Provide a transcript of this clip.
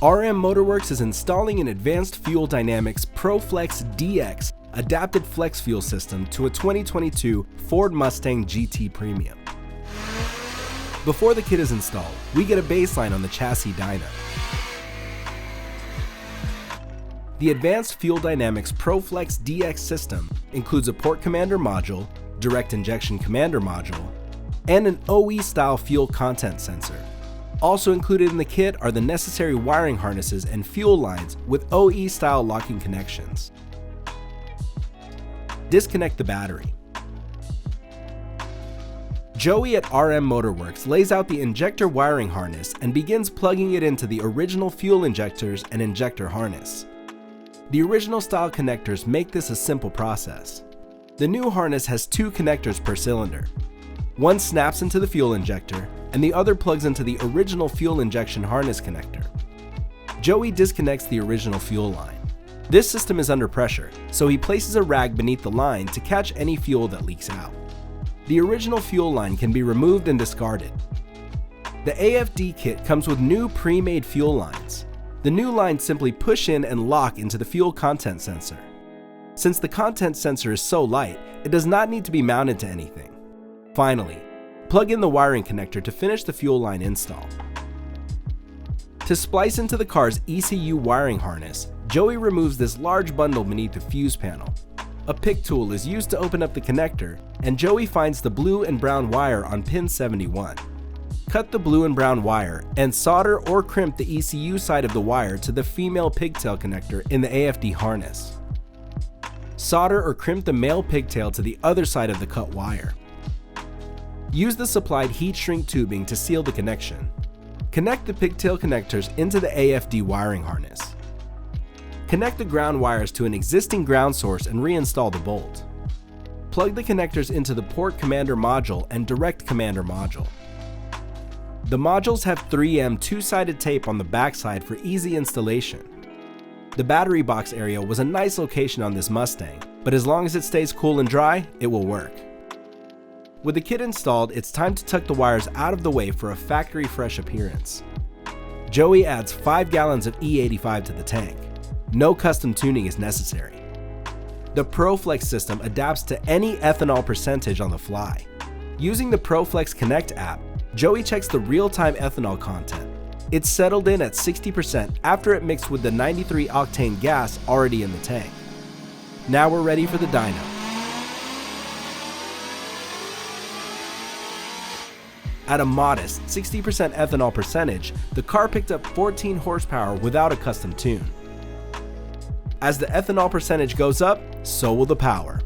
RM Motorworks is installing an advanced fuel dynamics ProFlexDX adapted flex fuel system to a 2022 Ford Mustang GT Premium. Before the kit is installed, we get a baseline on the chassis dyno. The advanced fuel dynamics ProFlexDX system includes a port commander module, direct injection commander module, and an OE-style fuel content sensor. Also included in the kit are the necessary wiring harnesses and fuel lines with OE-style locking connections. Disconnect the battery. Joey at RM Motorworks lays out the injector wiring harness and begins plugging it into the original fuel injectors and injector harness. The original style connectors make this a simple process. The new harness has 2 connectors per cylinder. One snaps into the fuel injector, and the other plugs into the original fuel injection harness connector. Joey disconnects the original fuel line. This system is under pressure, so he places a rag beneath the line to catch any fuel that leaks out. The original fuel line can be removed and discarded. The AFD kit comes with new pre-made fuel lines. The new lines simply push in and lock into the fuel content sensor. Since the content sensor is so light, it does not need to be mounted to anything. Finally, plug in the wiring connector to finish the fuel line install. To splice into the car's ECU wiring harness, Joey removes this large bundle beneath the fuse panel. A pick tool is used to open up the connector, and Joey finds the blue and brown wire on pin 71. Cut the blue and brown wire and solder or crimp the ECU side of the wire to the female pigtail connector in the AFD harness. Solder or crimp the male pigtail to the other side of the cut wire. Use the supplied heat shrink tubing to seal the connection. Connect the pigtail connectors into the AFD wiring harness. Connect the ground wires to an existing ground source and reinstall the bolt. Plug the connectors into the port commander module and direct commander module. The modules have 3M 2-sided tape on the backside for easy installation. The battery box area was a nice location on this Mustang, but as long as it stays cool and dry, it will work. With the kit installed, it's time to tuck the wires out of the way for a factory fresh appearance. Joey adds 5 gallons of E85 to the tank. No custom tuning is necessary. The ProFlex system adapts to any ethanol percentage on the fly. Using the ProFlex Connect app, Joey checks the real-time ethanol content. It's settled in at 60% after it mixed with the 93 octane gas already in the tank. Now we're ready for the dyno. At a modest 60% ethanol percentage, the car picked up 14 horsepower without a custom tune. As the ethanol percentage goes up, so will the power.